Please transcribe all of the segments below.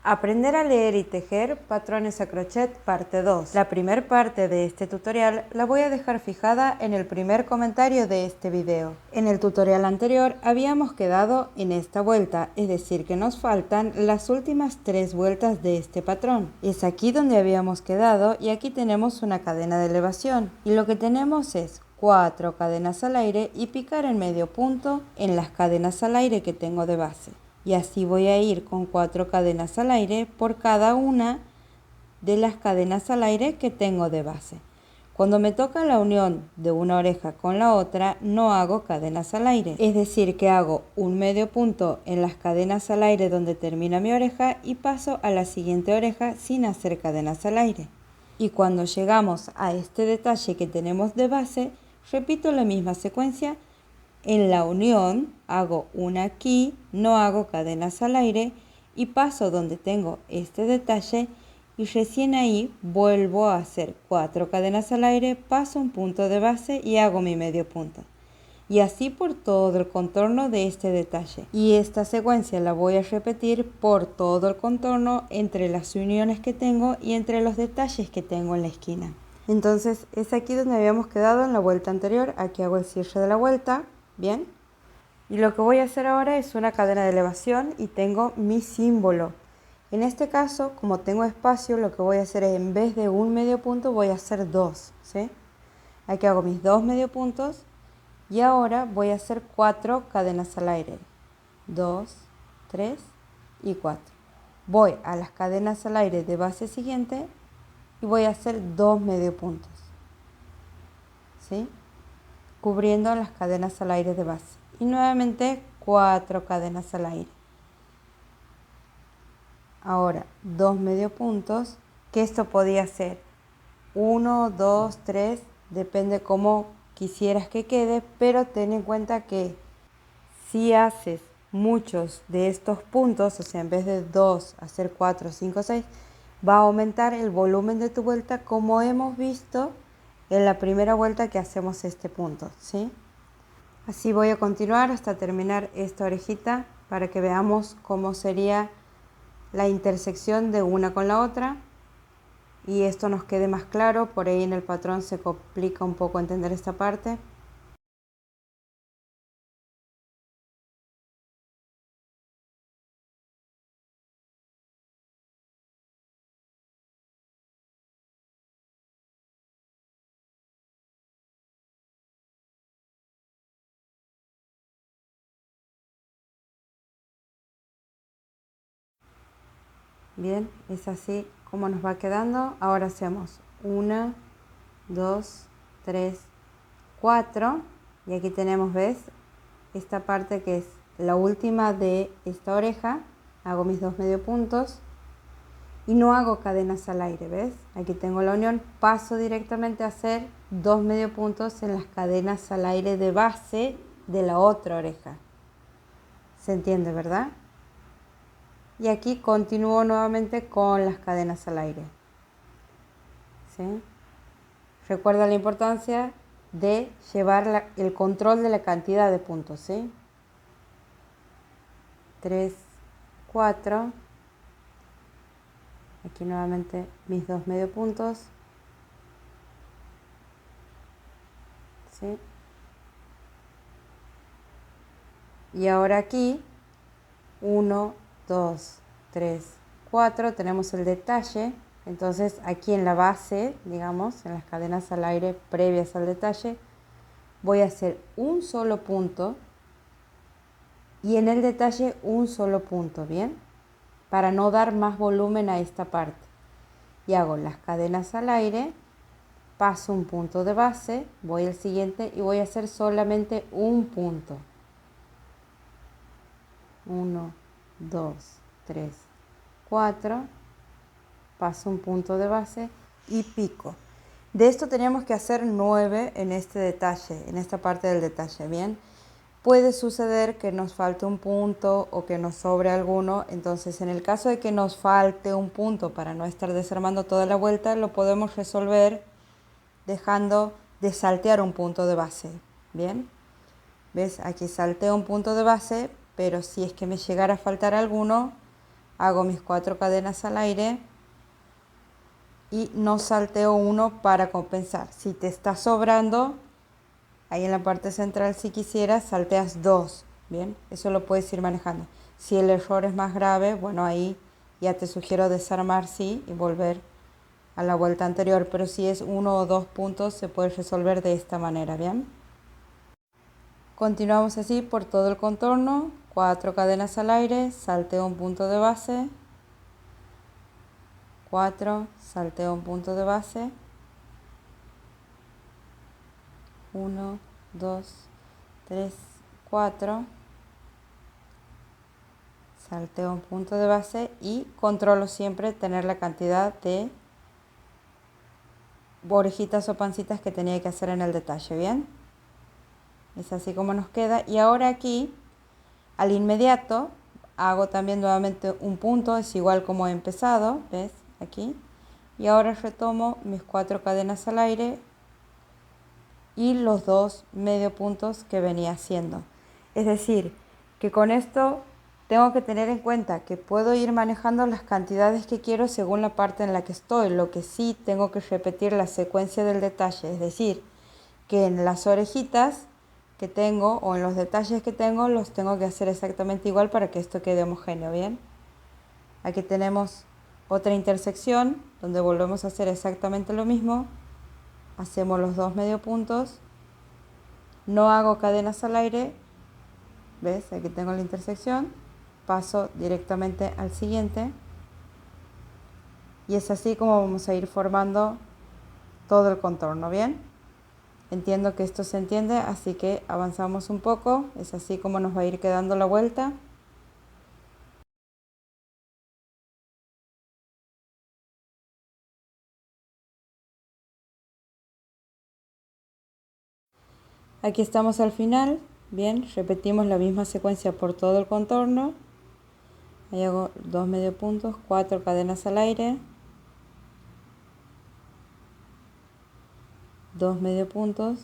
Aprender a leer y tejer patrones a crochet parte 2. La primera parte de este tutorial la voy a dejar fijada en el primer comentario de este video. En el tutorial anterior habíamos quedado en esta vuelta, es decir que nos faltan las últimas 3 vueltas de este patrón. Es aquí donde habíamos quedado y aquí tenemos una cadena de elevación y lo que tenemos es 4 cadenas al aire y picar en medio punto en las cadenas al aire que tengo de base. Y así voy a ir con 4 cadenas al aire por cada una de las cadenas al aire que tengo de base. Cuando me toca la unión de una oreja con la otra, no hago cadenas al aire. Es decir, que hago un medio punto en las cadenas al aire donde termina mi oreja y paso a la siguiente oreja sin hacer cadenas al aire. Y cuando llegamos a este detalle que tenemos de base, repito la misma secuencia. En la unión hago una aquí, no hago cadenas al aire y paso donde tengo este detalle y recién ahí vuelvo a hacer 4 cadenas al aire, paso un punto de base y hago mi medio punto. Y así por todo el contorno de este detalle. Y esta secuencia la voy a repetir por todo el contorno entre las uniones que tengo y entre los detalles que tengo en la esquina. Entonces es aquí donde habíamos quedado en la vuelta anterior. Aquí hago el cierre de la vuelta. Bien, y lo que voy a hacer ahora es una cadena de elevación y tengo mi símbolo. En este caso, como tengo espacio, lo que voy a hacer es, en vez de un medio punto, voy a hacer 2, ¿sí? Aquí hago mis 2 medio puntos y ahora voy a hacer 4 cadenas al aire. 2, 3 y 4. Voy a las cadenas al aire de base siguiente y voy a hacer 2 medio puntos, ¿sí? Cubriendo las cadenas al aire de base y nuevamente 4 cadenas al aire. Ahora 2 medio puntos, que esto podía ser 1, 2, 3, depende cómo quisieras que quede, pero ten en cuenta que si haces muchos de estos puntos, o sea, en vez de 2 hacer 4, 5, 6, va a aumentar el volumen de tu vuelta como hemos visto en la primera vuelta que hacemos este punto, ¿sí? Así voy a continuar hasta terminar esta orejita para que veamos cómo sería la intersección de una con la otra y esto nos quede más claro. Por ahí en el patrón se complica un poco entender esta parte. Bien, es así como nos va quedando. Ahora hacemos 1, 2, 3, 4 y aquí tenemos, ¿ves? Esta parte que es la última de esta oreja. Hago mis 2 medio puntos y no hago cadenas al aire, ¿ves? Aquí tengo la unión, paso directamente a hacer 2 medio puntos en las cadenas al aire de base de la otra oreja. ¿Se entiende, verdad? Y aquí continúo nuevamente con las cadenas al aire, ¿sí? Recuerda la importancia de llevar el control de la cantidad de puntos, ¿sí? 3, 4. Aquí nuevamente mis 2 medio puntos, ¿sí? Y ahora aquí 1, 2, 3, 4 tenemos el detalle. Entonces aquí en la base, digamos, en las cadenas al aire previas al detalle, voy a hacer un solo punto y en el detalle un solo punto, ¿bien? Para no dar más volumen a esta parte. Y hago las cadenas al aire, paso un punto de base, voy al siguiente y voy a hacer solamente un punto. 1, 2, 3, 4, paso un punto de base y pico. De esto teníamos que hacer 9 en este detalle, en esta parte del detalle, ¿bien? Puede suceder que nos falte un punto o que nos sobre alguno, entonces en el caso de que nos falte un punto para no estar desarmando toda la vuelta, lo podemos resolver dejando de saltear un punto de base, ¿bien? ¿Ves? Aquí salteo un punto de base, pero si es que me llegara a faltar alguno, hago mis 4 cadenas al aire y no salteo uno para compensar. Si te está sobrando, ahí en la parte central, si quisieras, salteas 2, ¿bien? Eso lo puedes ir manejando. Si el error es más grave, bueno, ahí ya te sugiero desarmar, sí, y volver a la vuelta anterior. Pero si es 1 o 2 puntos, se puede resolver de esta manera, ¿bien? Continuamos así por todo el contorno, 4 cadenas al aire, salteo un punto de base, 4, salteo un punto de base, 1, 2, 3, 4, salteo un punto de base y controlo siempre tener la cantidad de orejitas o pancitas que tenía que hacer en el detalle, ¿bien? Es así como nos queda. Y ahora aquí, al inmediato, hago también nuevamente un punto, es igual como he empezado, ¿ves? Aquí. Y ahora retomo mis 4 cadenas al aire y los 2 medio puntos que venía haciendo. Es decir, que con esto tengo que tener en cuenta que puedo ir manejando las cantidades que quiero según la parte en la que estoy. Lo que sí tengo que repetir la secuencia del detalle, es decir, que en las orejitas que tengo o en los detalles que tengo los tengo que hacer exactamente igual para que esto quede homogéneo, ¿bien? Aquí tenemos otra intersección donde volvemos a hacer exactamente lo mismo. Hacemos los 2 medio puntos, no hago cadenas al aire, ¿ves? Aquí tengo la intersección, paso directamente al siguiente y es así como vamos a ir formando todo el contorno, ¿bien? Entiendo que esto se entiende, así que avanzamos un poco, es así como nos va a ir quedando la vuelta. Aquí estamos al final, bien, repetimos la misma secuencia por todo el contorno. Ahí hago 2 medio puntos, 4 cadenas al aire, 2 medio puntos,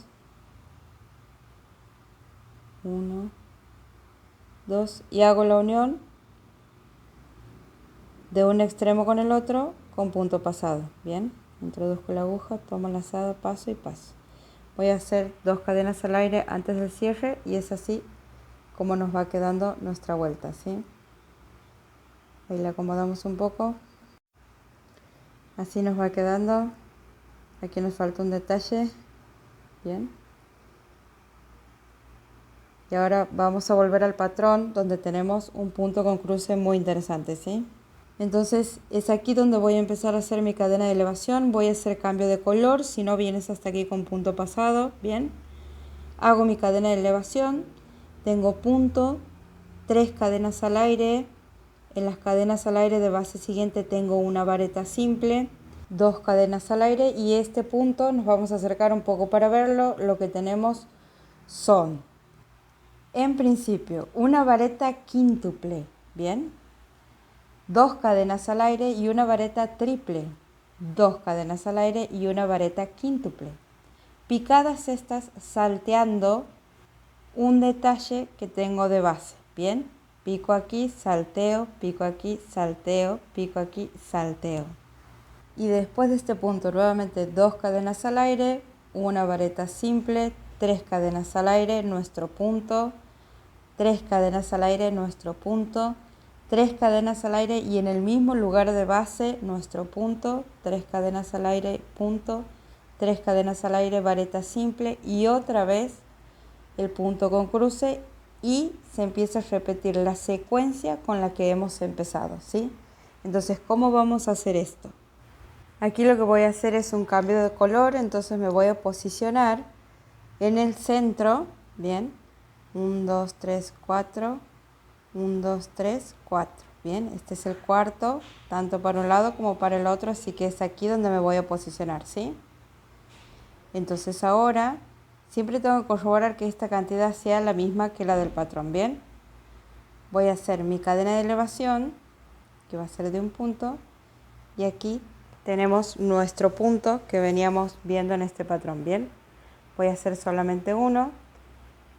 1, 2 y hago la unión de un extremo con el otro con punto pasado, bien, introduzco la aguja, tomo lazada, paso y paso. Voy a hacer 2 cadenas al aire antes del cierre y es así como nos va quedando nuestra vuelta, ¿sí? Ahí la acomodamos un poco, así nos va quedando. Aquí nos falta un detalle, bien. Y ahora vamos a volver al patrón donde tenemos un punto con cruce muy interesante, ¿sí? Entonces es aquí donde voy a empezar a hacer mi cadena de elevación. Voy a hacer cambio de color, si no vienes hasta aquí con punto pasado, bien. Hago mi cadena de elevación, tengo punto, 3 cadenas al aire. En las cadenas al aire de base siguiente tengo una vareta simple, 2 cadenas al aire y este punto nos vamos a acercar un poco para verlo. Lo que tenemos son, en principio, una vareta quíntuple, bien, 2 cadenas al aire y una vareta triple, 2 cadenas al aire y una vareta quíntuple, picadas estas salteando un detalle que tengo de base, bien, pico aquí, salteo, pico aquí, salteo, pico aquí, salteo. Y después de este punto nuevamente 2 cadenas al aire, una vareta simple, 3 cadenas al aire, nuestro punto, 3 cadenas al aire, nuestro punto, 3 cadenas al aire y en el mismo lugar de base nuestro punto, 3 cadenas al aire, punto, 3 cadenas al aire, vareta simple y otra vez el punto con cruce y se empieza a repetir la secuencia con la que hemos empezado, ¿sí? Entonces, ¿cómo vamos a hacer esto? Aquí lo que voy a hacer es un cambio de color, entonces me voy a posicionar en el centro, bien, 1, 2, 3, 4, 1, 2, 3, 4, bien, este es el cuarto, tanto para un lado como para el otro, así que es aquí donde me voy a posicionar, ¿sí? Entonces ahora, siempre tengo que corroborar que esta cantidad sea la misma que la del patrón, bien. Voy a hacer mi cadena de elevación, que va a ser de un punto, y aquí tenemos nuestro punto que veníamos viendo en este patrón, bien. Voy a hacer solamente uno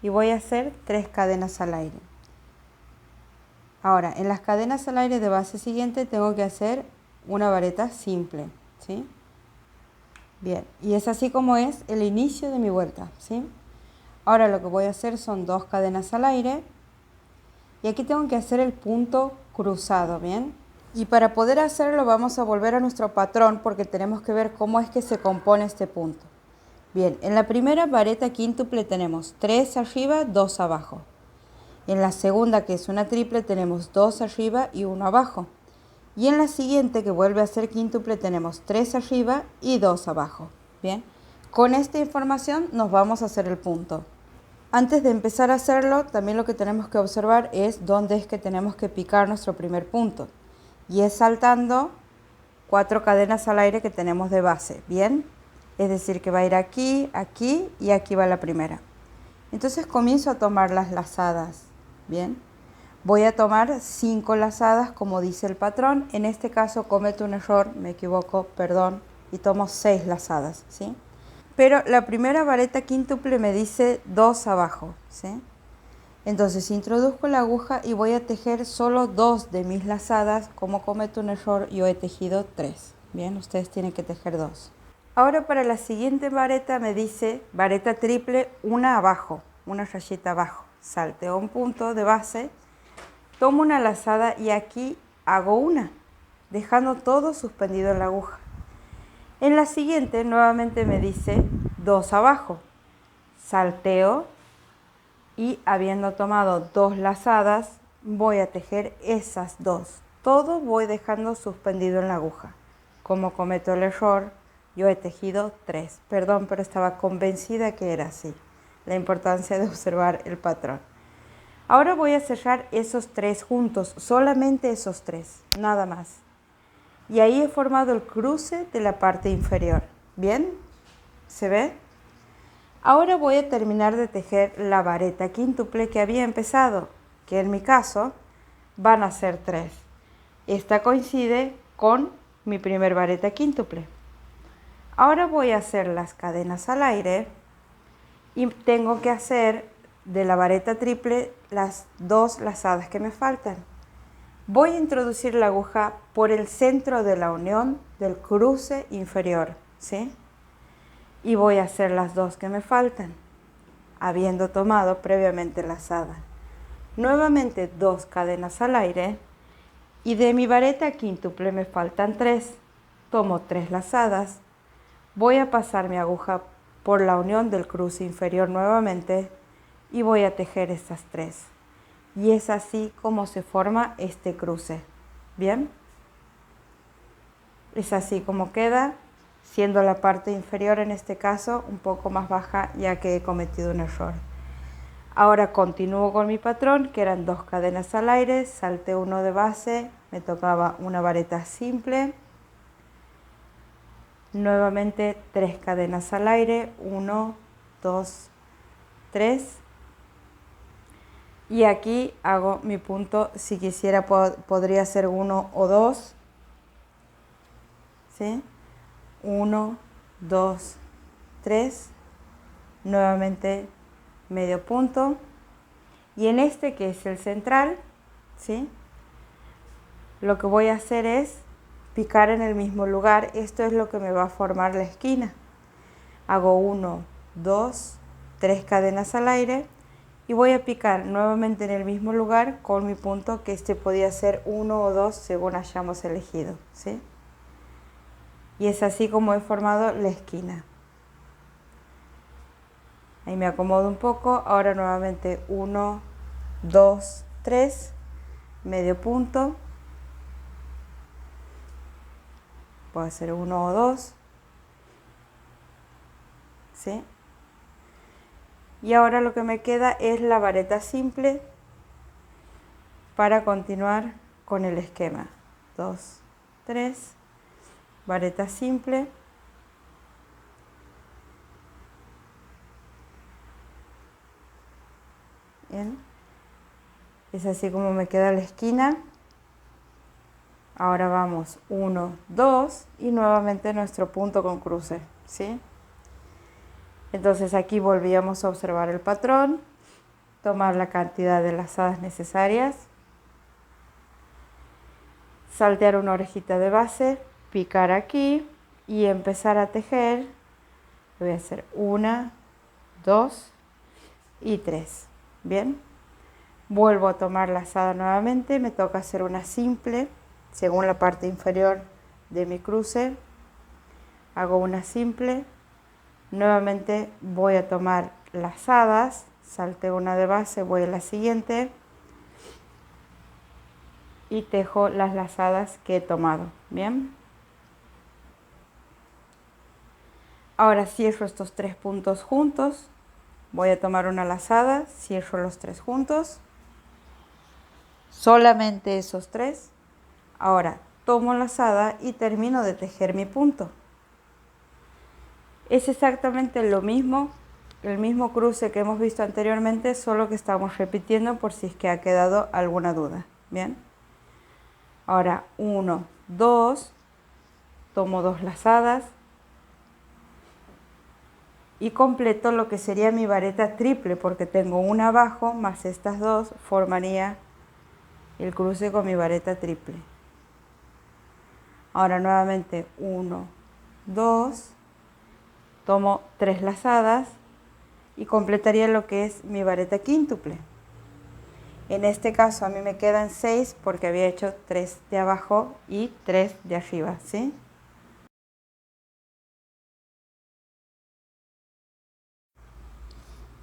y voy a hacer 3 cadenas al aire. Ahora, en las cadenas al aire de base siguiente tengo que hacer una vareta simple, ¿sí? Bien, y es así como es el inicio de mi vuelta, ¿sí? Ahora lo que voy a hacer son 2 cadenas al aire y aquí tengo que hacer el punto cruzado, ¿bien? Y para poder hacerlo vamos a volver a nuestro patrón porque tenemos que ver cómo es que se compone este punto. Bien, en la primera vareta quíntuple tenemos 3 arriba, 2 abajo. En la segunda, que es una triple, tenemos 2 arriba y 1 abajo. Y en la siguiente, que vuelve a ser quíntuple, tenemos 3 arriba y 2 abajo. Bien, con esta información nos vamos a hacer el punto. Antes de empezar a hacerlo, también lo que tenemos que observar es dónde es que tenemos que picar nuestro primer punto. Y es saltando 4 cadenas al aire que tenemos de base, ¿bien? Es decir, que va a ir aquí, aquí y aquí va la primera. Entonces comienzo a tomar las lazadas, ¿bien? Voy a tomar 5 lazadas como dice el patrón. En este caso cometo un error, me equivoco, perdón, y tomo 6 lazadas, ¿sí? Pero la primera vareta quíntuple me dice 2 abajo, ¿sí? Entonces introduzco la aguja y voy a tejer solo 2 de mis lazadas. Como cometo un error, yo he tejido 3. Bien, ustedes tienen que tejer 2. Ahora para la siguiente vareta me dice vareta triple, una abajo, una rayita abajo. Salteo un punto de base, tomo una lazada y aquí hago una, dejando todo suspendido en la aguja. En la siguiente nuevamente me dice 2 abajo, salteo y habiendo tomado 2 lazadas voy a tejer esas 2. Todo voy dejando suspendido en la aguja. Como cometo el error, yo he tejido 3. Perdón, pero estaba convencida que era así. La importancia de observar el patrón. Ahora voy a cerrar esos 3 juntos, solamente esos 3, nada más. Y ahí he formado el cruce de la parte inferior. ¿Bien? ¿Se ve? Ahora voy a terminar de tejer la vareta quíntuple que había empezado, que en mi caso van a ser 3. Esta coincide con mi primer vareta quíntuple. Ahora voy a hacer las cadenas al aire y tengo que hacer de la vareta triple las 2 lazadas que me faltan. Voy a introducir la aguja por el centro de la unión del cruce inferior, ¿sí? Y voy a hacer las 2 que me faltan, habiendo tomado previamente lazada. Nuevamente 2 cadenas al aire y de mi vareta quíntuple me faltan 3. Tomo 3 lazadas, voy a pasar mi aguja por la unión del cruce inferior nuevamente y voy a tejer estas 3. Y es así como se forma este cruce. ¿Bien? Es así como queda, siendo la parte inferior en este caso un poco más baja ya que he cometido un error. Ahora continúo con mi patrón, que eran 2 cadenas al aire, salté 1 de base, me tocaba una vareta simple. Nuevamente 3 cadenas al aire, 1, 2, 3. Y aquí hago mi punto, si quisiera podría ser 1 o 2. ¿Sí? 1, 2, 3. Nuevamente medio punto. Y en este que es el central, ¿sí? Lo que voy a hacer es picar en el mismo lugar. Esto es lo que me va a formar la esquina. Hago 1, 2, 3 cadenas al aire y voy a picar nuevamente en el mismo lugar con mi punto, que este podía ser 1 o 2 según hayamos elegido, ¿sí? Y es así como he formado la esquina. Ahí me acomodo un poco. Ahora nuevamente 1, 2, 3, medio punto. Puedo hacer 1 o 2. ¿Sí? Y ahora lo que me queda es la vareta simple para continuar con el esquema. 2, 3, vareta simple. Bien. Es así como me queda la esquina. Ahora vamos 1, 2 y nuevamente nuestro punto con cruce, ¿sí? Entonces aquí volvíamos a observar el patrón, tomar la cantidad de lazadas necesarias saltear una orejita de base, picar aquí y empezar a tejer. Voy a hacer 1, 2 y 3. Bien, vuelvo a tomar lazada nuevamente, me toca hacer una simple según la parte inferior de mi cruce. Hago una simple, nuevamente voy a tomar lazadas, salteo una de base, voy a la siguiente y tejo las lazadas que he tomado. Bien, ahora cierro estos 3 puntos juntos, voy a tomar una lazada, cierro los 3 juntos, solamente esos 3. Ahora tomo lazada y termino de tejer mi punto. Es exactamente lo mismo, el mismo cruce que hemos visto anteriormente, solo que estamos repitiendo por si es que ha quedado alguna duda. Bien, ahora 1, 2, tomo 2 lazadas y completo lo que sería mi vareta triple, porque tengo una abajo más estas 2 formaría el cruce con mi vareta triple. Ahora nuevamente 1, 2, tomo 3 lazadas y completaría lo que es mi vareta quíntuple. En este caso a mí me quedan 6 porque había hecho 3 de abajo y 3 de arriba, ¿sí?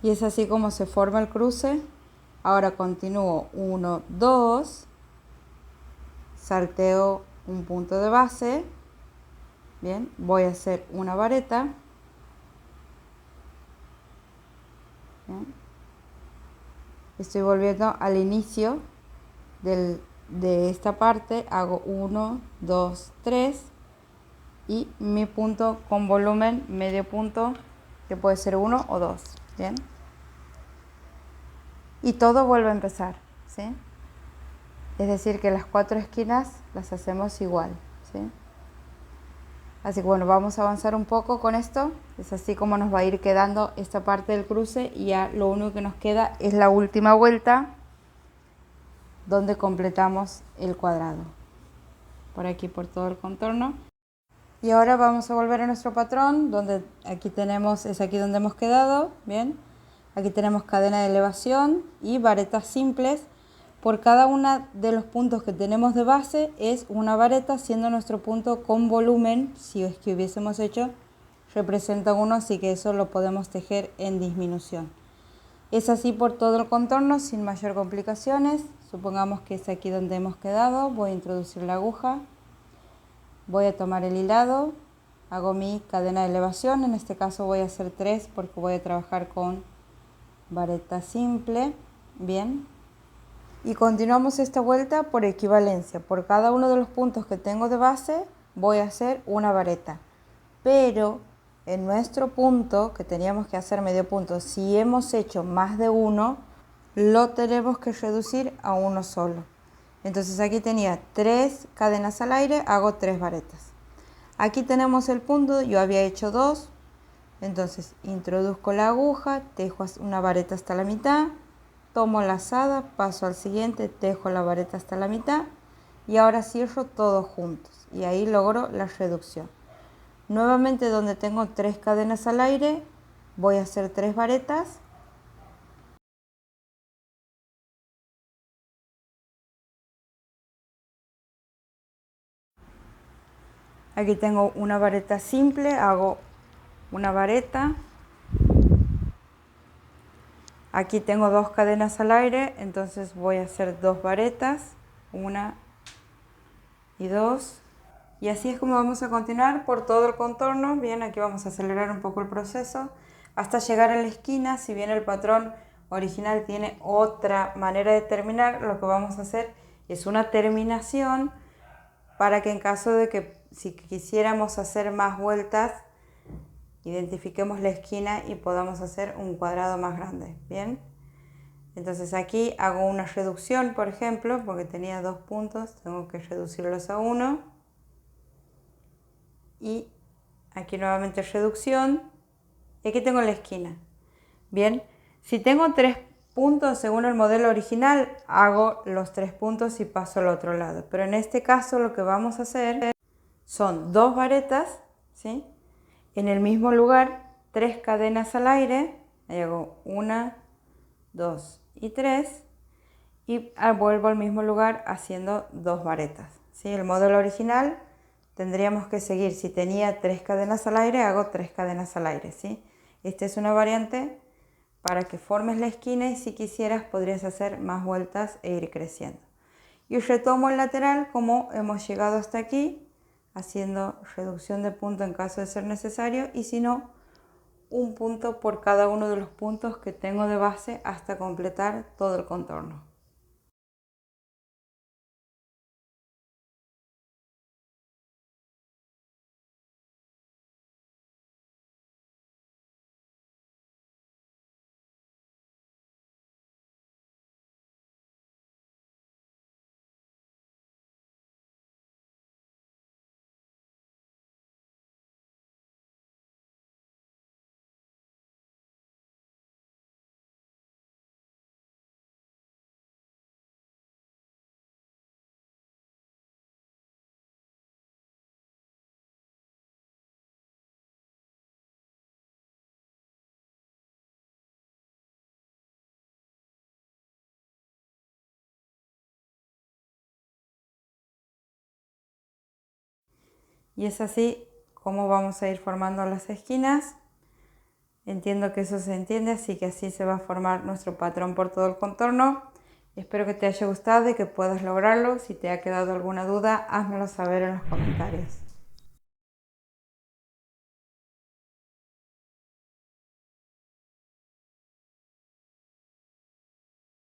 Y es así como se forma el cruce. Ahora continúo 1, 2, salteo un punto de base. Bien, voy a hacer una vareta. Bien. Estoy volviendo al inicio de esta parte, hago 1, 2, 3 y mi punto con volumen, medio punto, que puede ser 1 o 2. Bien, y todo vuelve a empezar, ¿sí? Es decir, que las 4 esquinas las hacemos igual, ¿sí? Así que bueno, vamos a avanzar un poco con esto. Es así como nos va a ir quedando esta parte del cruce y ya lo único que nos queda es la última vuelta donde completamos el cuadrado. Por aquí, por todo el contorno. Y ahora vamos a volver a nuestro patrón, donde aquí tenemos, es aquí donde hemos quedado, bien. Aquí tenemos cadena de elevación y varetas simples. Por cada uno de los puntos que tenemos de base es una vareta, siendo nuestro punto con volumen, si es que hubiésemos hecho, representa 1, así que eso lo podemos tejer en disminución. Es así por todo el contorno, sin mayor complicaciones. Supongamos que es aquí donde hemos quedado, voy a introducir la aguja, voy a tomar el hilado, hago mi cadena de elevación, en este caso voy a hacer 3 porque voy a trabajar con vareta simple, bien. Y continuamos esta vuelta por equivalencia. Por cada uno de los puntos que tengo de base voy a hacer una vareta. Pero en nuestro punto, que teníamos que hacer medio punto, si hemos hecho más de uno, lo tenemos que reducir a uno solo. Entonces aquí tenía 3 cadenas al aire, hago 3 varetas. Aquí tenemos el punto, yo había hecho 2. Entonces introduzco la aguja, tejo una vareta hasta la mitad. Tomo lazada, paso al siguiente, tejo la vareta hasta la mitad y ahora cierro todos juntos y ahí logro la reducción. Nuevamente donde tengo 3 cadenas al aire, voy a hacer 3 varetas. Aquí tengo una vareta simple, hago una vareta. Aquí tengo 2 cadenas al aire, entonces voy a hacer 2 varetas, 1 y 2. Y así es como vamos a continuar por todo el contorno. Bien, aquí vamos a acelerar un poco el proceso hasta llegar a la esquina. Si bien el patrón original tiene otra manera de terminar, lo que vamos a hacer es una terminación para que en caso de que si quisiéramos hacer más vueltas, identifiquemos la esquina y podamos hacer un cuadrado más grande. Bien, entonces aquí hago una reducción, por ejemplo, porque tenía 2 puntos, tengo que reducirlos a 1. Y aquí nuevamente reducción. Y aquí tengo la esquina. Bien, si tengo 3 puntos según el modelo original, hago los 3 puntos y paso al otro lado. Pero en este caso lo que vamos a hacer son 2 varetas, ¿sí? En el mismo lugar, 3 cadenas al aire. Ahí hago 1, 2 y 3. Y vuelvo al mismo lugar haciendo 2 varetas, ¿sí? El modelo original tendríamos que seguir, si tenía 3 cadenas al aire, hago 3 cadenas al aire, ¿sí? Esta es una variante para que formes la esquina y si quisieras podrías hacer más vueltas e ir creciendo. Y retomo el lateral como hemos llegado hasta aquí, haciendo reducción de punto en caso de ser necesario y si no, un punto por cada uno de los puntos que tengo de base hasta completar todo el contorno. Y es así como vamos a ir formando las esquinas. Entiendo que eso se entiende, así que así se va a formar nuestro patrón por todo el contorno. Espero que te haya gustado y que puedas lograrlo. Si te ha quedado alguna duda, házmelo saber en los comentarios.